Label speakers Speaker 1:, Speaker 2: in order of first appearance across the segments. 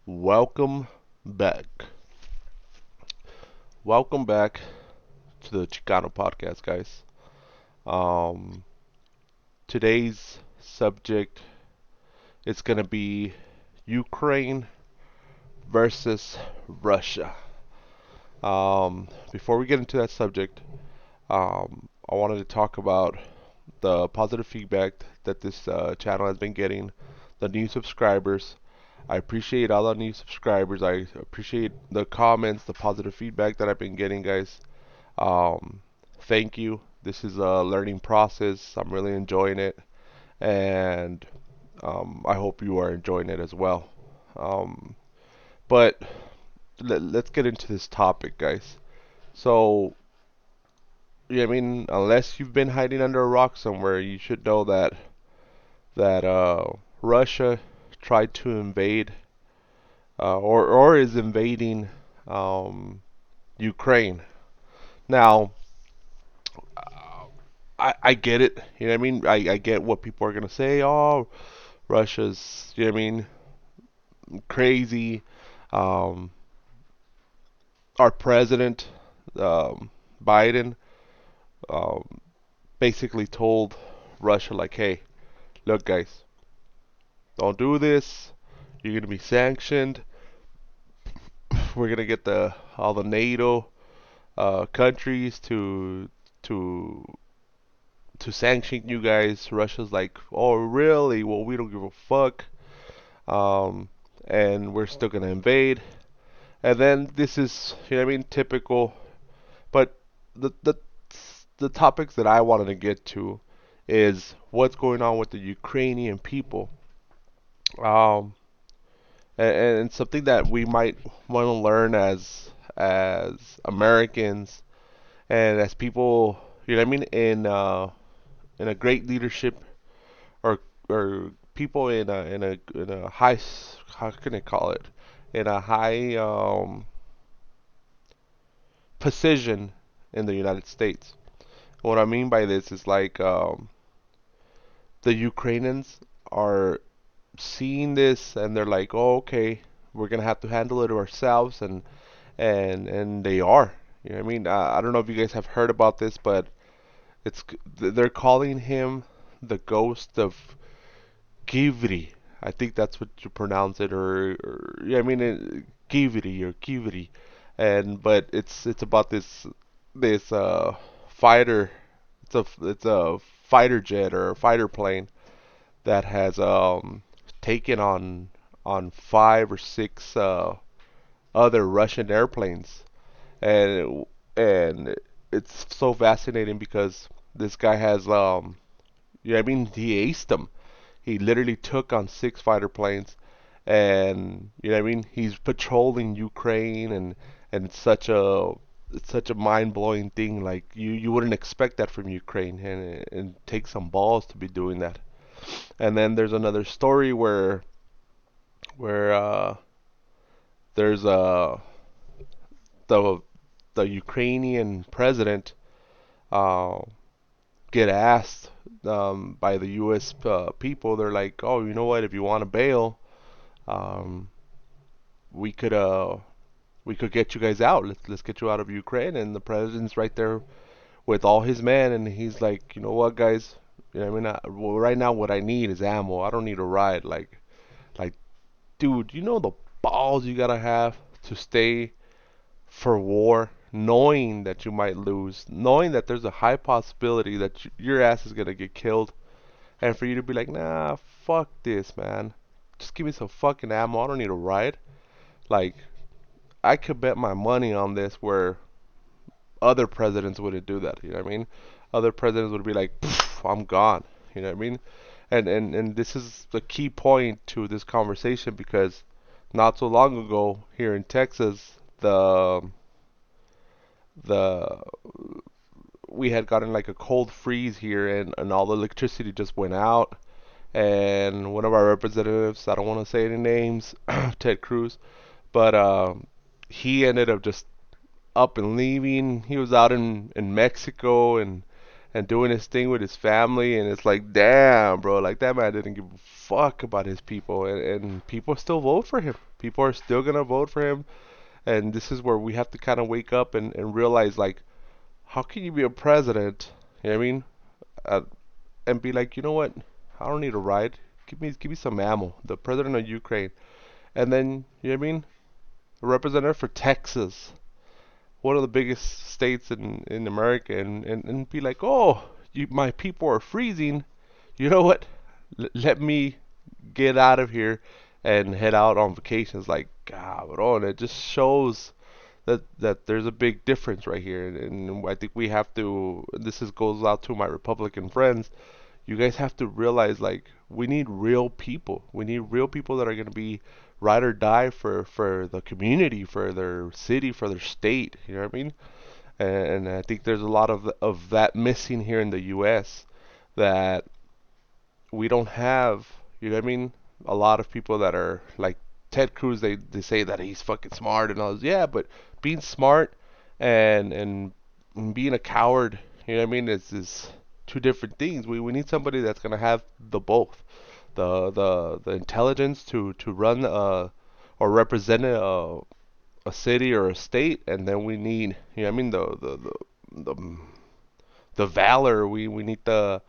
Speaker 1: Welcome back. Welcome back to the Chicano podcast, guys. Um, Today's subject is going to be Ukraine versus Russia. Before we get into that subject, I wanted to talk about the positive feedback that this channel has been getting, the new subscribers. I appreciate all the new subscribers. I appreciate the comments, the positive feedback that I've been getting, guys. Um, Thank you. This is a learning process. I'm really enjoying it, and I hope you are enjoying it as well. Um, but let's get into this topic, guys. So, yeah, I mean, unless you've been hiding under a rock somewhere, you should know that Russia tried to invade or is invading um, Ukraine. Now, I get it. You know what I mean? I get what people are gonna say. Oh, Russia's, you know what I mean, crazy. Um, our president, um, Biden, um, basically told Russia like, hey, look, guys, don't do this. You're gonna be sanctioned. We're gonna get the all the NATO countries to to sanction you guys. Russia's like, oh, really? Well, we don't give a fuck. Um, and we're still gonna invade. And then this is, you know what I mean, typical. But the the the topics that I wanted to get to is what's going on with the Ukrainian people. Um, and something that we might want to learn as Americans and as people, you know what I mean, in a great leadership or people in a how can I call it, in a high position in the United States. What I mean by this is like the Ukrainians are seeing this and they're like, oh, okay, we're gonna have to handle it ourselves, and they are. You know what I mean? I don't know if you guys have heard about this, but it's they're calling him the ghost of Kyvi. I think that's what you pronounce it, or yeah, I mean Kyvi or Kyvi, and but it's about this fighter. It's a fighter jet or a fighter plane that has taken on five or six other Russian airplanes, and and it's so fascinating because this guy has yeah, I mean he aced them. He literally took on six fighter planes, and you know what I mean. He's patrolling Ukraine, and it's such a mind blowing thing. Like you wouldn't expect that from Ukraine, and it takes some balls to be doing that. And then there's another story where there's the the Ukrainian president uh, get asked by the U.S. People. They're like, oh, you know what? If you want to bail, um, we could uh we could get you guys out. Let's get you out of Ukraine. And the president's right there with all his men, and he's like, you know what, guys? You know, what I mean, well, right now what I need is ammo. I don't need a ride. Like, dude, you know the balls you gotta have to stay for war, knowing that you might lose, knowing that there's a high possibility that your ass is gonna get killed, and for you to be like, nah, fuck this, man. Just give me some fucking ammo. I don't need a ride. Like, I could bet my money on this where other presidents wouldn't do that. You know what I mean? Other presidents would be like, I'm gone. You know what I mean? And this is the key point to this conversation because not so long ago here in Texas, the we had gotten like a cold freeze here, and all the electricity just went out. And one of our representatives, I don't want to say any names, Ted Cruz, but he ended up just up and leaving. He was out in Mexico, and doing his thing with his family, and it's like, damn, bro, like that man didn't give a fuck about his people, and people still vote for him. People are still gonna vote for him, and this is where we have to kind of wake up and realize, like, how can you be a president, you know what I mean, uh, and be like, you know what, I don't need a ride. Give me some ammo. The president of Ukraine, and then you know what I mean, a representative for Texas, one of the biggest states in America, and be like, oh, my people are freezing. You know what? Let me get out of here and head out on vacations. Like, God, bro, and it just shows that there's a big difference right here, and I think we have to. This is goes out to my Republican friends. You guys have to realize, like, we need real people. We need real people that are gonna be ride or die for the community, for their city, for their state. You know what I mean? And I think there's a lot of that missing here in the U.S. that we don't have. You know what I mean? A lot of people that are like Ted Cruz, they say that he's fucking smart and all this. Yeah, but being smart and being a coward, you know what I mean, is two different things. We need somebody that's gonna have the both, the intelligence to run or represent a city or a state, and then we need, you know what I mean, the valor. We need the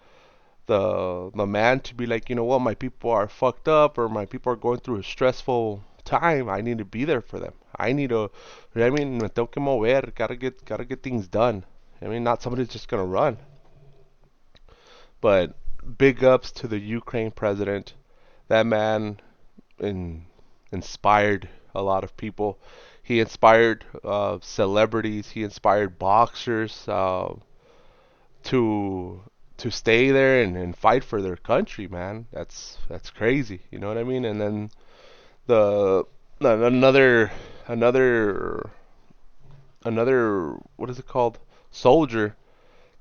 Speaker 1: man to be like, you know what, my people are fucked up, or my people are going through a stressful time. I need to be there for them. I need to, you know what I mean, me tengo que mover. Gotta get things done. I mean, not somebody's just gonna run. But big ups to the Ukraine president. That man in, inspired a lot of people. He inspired celebrities. He inspired boxers to to stay there and fight for their country, man. That's crazy. You know what I mean? And then the another another another what is it called? Soldier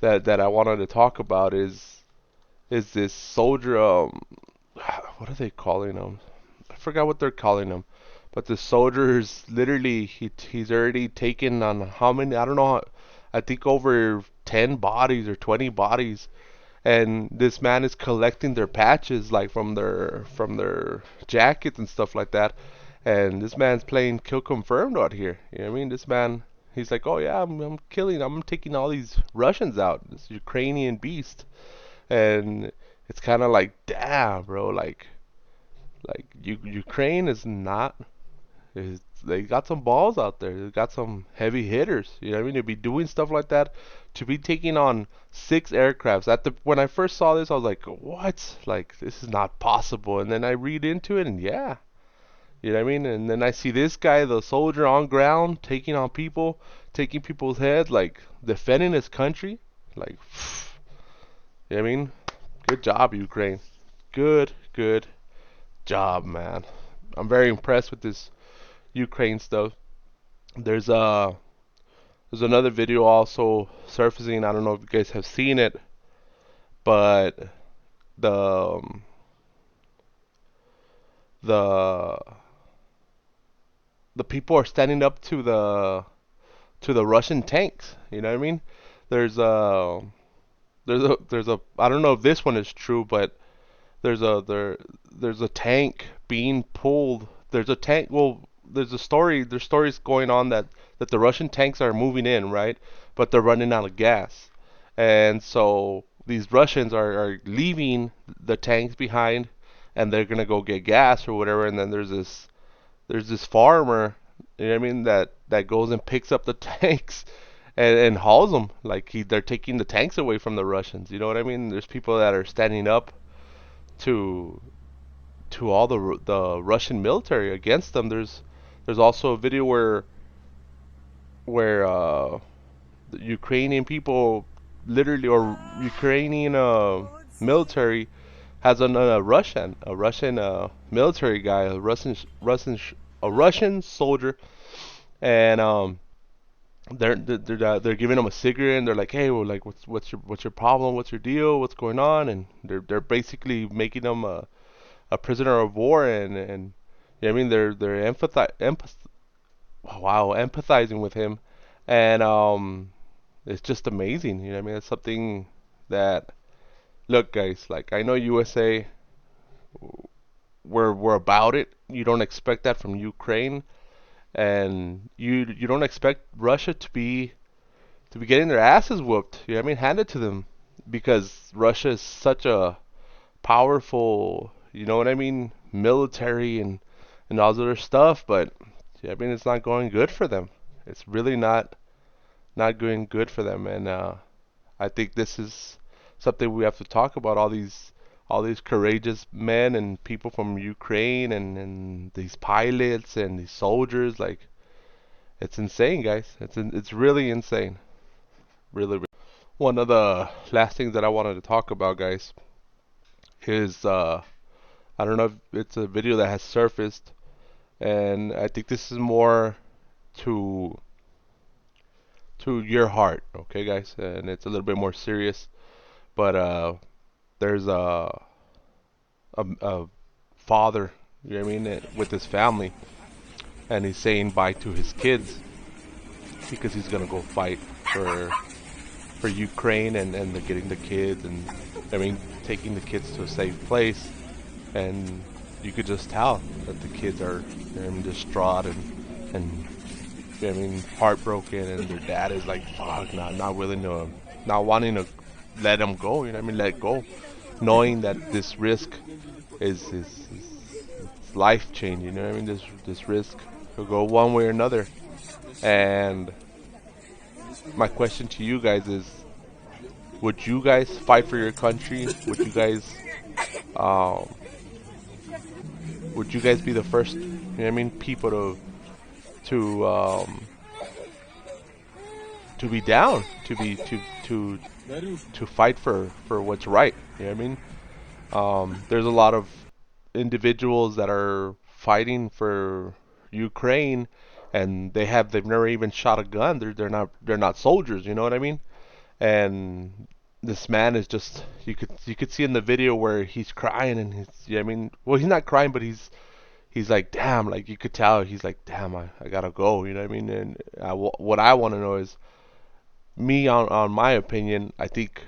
Speaker 1: that I wanted to talk about is this soldier. What are they calling him? I forgot what they're calling him. But the soldiers literally he's already taken on how many? I don't know. I think over 10 bodies or 20 bodies, and this man is collecting their patches, like from their jackets and stuff like that. And this man's playing kill confirmed out here. You know what I mean? This man, he's like, oh yeah, I'm taking all these Russians out. This Ukrainian beast. And it's kind of like, damn, bro, like Ukraine is not. They got some balls out there. They got some heavy hitters. You know what I mean? To be doing stuff like that, to be taking on 6 aircrafts. When I first saw this, I was like, what? Like, this is not possible. And then I read into it, and yeah, you know what I mean? And then I see this guy, the soldier on ground, taking on people, taking people's heads, like defending his country. Like, you know what I mean? Good job, Ukraine. Good job, man. I'm very impressed with this Ukraine stuff. There's there's another video also surfacing. I don't know if you guys have seen it, but the the the people are standing up to the Russian tanks. You know what I mean? There's a there's a I don't know if this one is true, but there's a tank being pulled. There's a tank. Well, there's stories going on that the Russian tanks are moving in, right? But they're running out of gas, and so these Russians are leaving the tanks behind, and they're gonna go get gas or whatever. And then there's this farmer, you know what I mean, that goes and picks up the tanks and hauls them. Like they're taking the tanks away from the Russians. You know what I mean? There's people that are standing up to all the Russian military against them. There's also a video where the Ukrainian people literally, or Ukrainian military has a Russian military guy, a Russian soldier, and they're giving him a cigarette, and they're like, hey, well, like, what's your problem? What's your deal? What's going on? And they're basically making him a prisoner of war, and you know what I mean, they're empathizing with him, and it's just amazing. You know what I mean? It's something that look, guys, like I know USA, we're about it. You don't expect that from Ukraine, and you don't expect Russia to be getting their asses whooped. You know what I mean? Hand it to them because Russia is such a powerful, you know what I mean, military and all this other stuff. But yeah, I mean, it's not going good for them. It's really not going good for them, and I think this is something we have to talk about. All these courageous men and people from Ukraine and these pilots and these soldiers. Like it's insane, guys. It's really insane. Really, really. One of the last things that I wanted to talk about, guys, is I don't know if it's a video that has surfaced, and I think this is more to your heart, okay, guys, and it's a little bit more serious. But there's a father, you know what I mean, with his family, and he's saying bye to his kids because he's gonna go fight for Ukraine and getting the kids and I mean taking the kids to a safe place, and you could just tell that the kids are distraught and I mean heartbroken, and their dad is like fuck, not willing to, not wanting to let them go. You know what I mean? Let go, knowing that this risk is life changing. You know what I mean? This risk could go one way or another. And my question to you guys is: would you guys fight for your country? Um, would you guys be the first? You know what I mean? People to to be down, to fight for what's right. You know what I mean? There's a lot of individuals that are fighting for Ukraine, and they've never even shot a gun. They're not soldiers. You know what I mean? And this man is just, you could see in the video where he's crying, and he's, yeah, I mean, well, he's not crying, but he's like, damn, like you could tell he's like, damn, I gotta go. You know what I mean? And what I want to know is, me, on my opinion, I think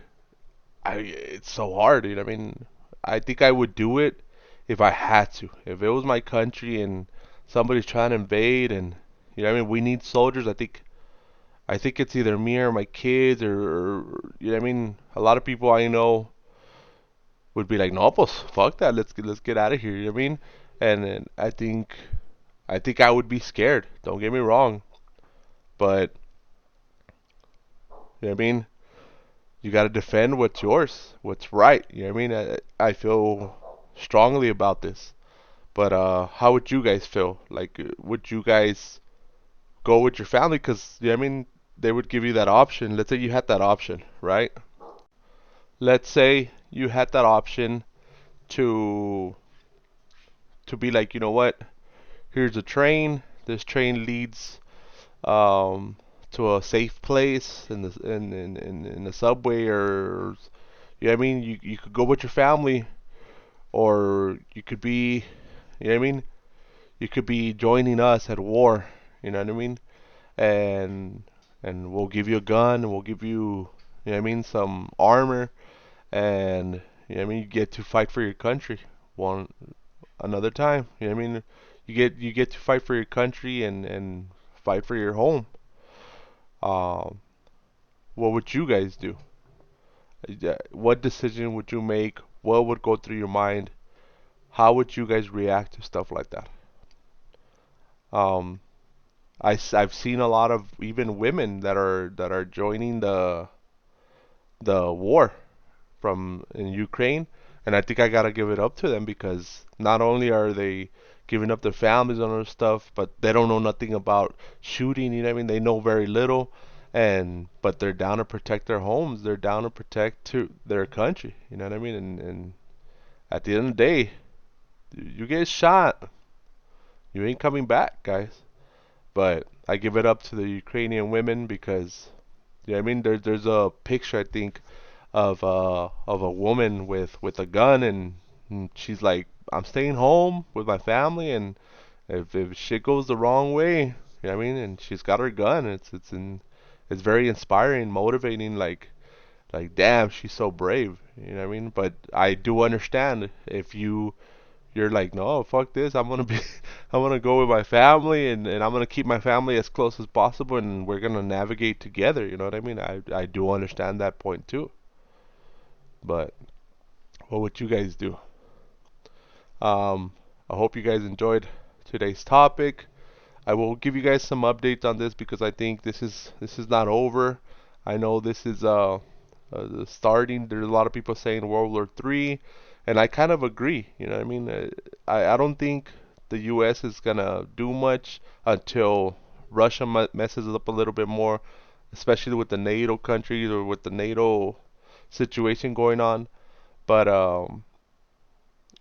Speaker 1: it's so hard, you know what I mean? I think I would do it if I had to. If it was my country and somebody's trying to invade, and you know what I mean, we need soldiers. I think it's either me or my kids, or you know what I mean. A lot of people I know would be like, no, pues fuck that. Let's get out of here. You know what I mean? And I think I would be scared. Don't get me wrong, but you know what I mean. You got to defend what's yours, what's right. You know what I mean? I feel strongly about this. But how would you guys feel? Like, would you guys go with your family? Because, you know what I mean, they would give you that option. Let's say you had that option, right? Let's say you had that option to be like, you know what? Here's a train. This train leads um, to a safe place in the subway, or you know what I mean. You could go with your family, or you could be, you know what I mean. You could be joining us at war. You know what I mean. And we'll give you a gun, and we'll give you know what I mean, some armor, and you know what I mean. You get to fight for your country one another time. You know what I mean. You get to fight for your country and fight for your home. Um, what would you guys do? What decision would you make? What would go through your mind? How would you guys react to stuff like that? Um, I've seen a lot of even women that are joining the war from in Ukraine, and I think I gotta give it up to them, because not only are they giving up their families and other stuff, but they don't know nothing about shooting. You know what I mean? They know very little, and but they're down to protect their homes. They're down to protect to their country. You know what I mean? And at the end of the day, you get shot, you ain't coming back, guys. But I give it up to the Ukrainian women, because yeah, I mean there's a picture, I think, of a woman with a gun, and she's like, I'm staying home with my family, and if shit goes the wrong way, you know what I mean, and she's got her gun. It's very inspiring, motivating. Like, like, damn, she's so brave. You know what I mean? But I do understand if you're like, no, fuck this. I'm gonna be, I'm gonna go with my family, and I'm gonna keep my family as close as possible, and we're gonna navigate together. You know what I mean? I do understand that point too. But what would you guys do? Um, I hope you guys enjoyed today's topic. I will give you guys some updates on this because I think this is not over. I know this is starting. There's a lot of people saying World War III, and I kind of agree. You know what I mean? I don't think the U.S. is gonna do much until Russia messes it up a little bit more, especially with the NATO countries or with the NATO situation going on. But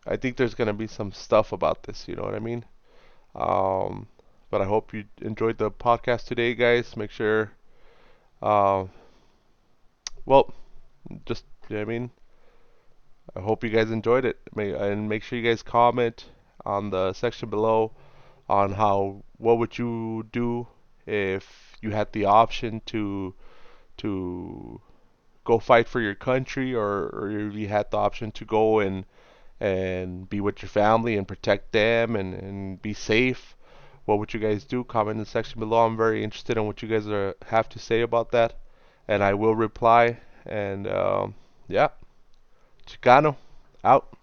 Speaker 1: I think there's gonna be some stuff about this. You know what I mean? Um, but I hope you enjoyed the podcast today, guys. Make sure, uh, well, just, you know what I mean, I hope you guys enjoyed it. And make sure you guys comment on the section below on what would you do if you had the option to go fight for your country, or if you had the option to go and be with your family and protect them and be safe. What would you guys do? Comment in the section below. I'm very interested in what you guys have to say about that, and I will reply. And yeah, Chicano out.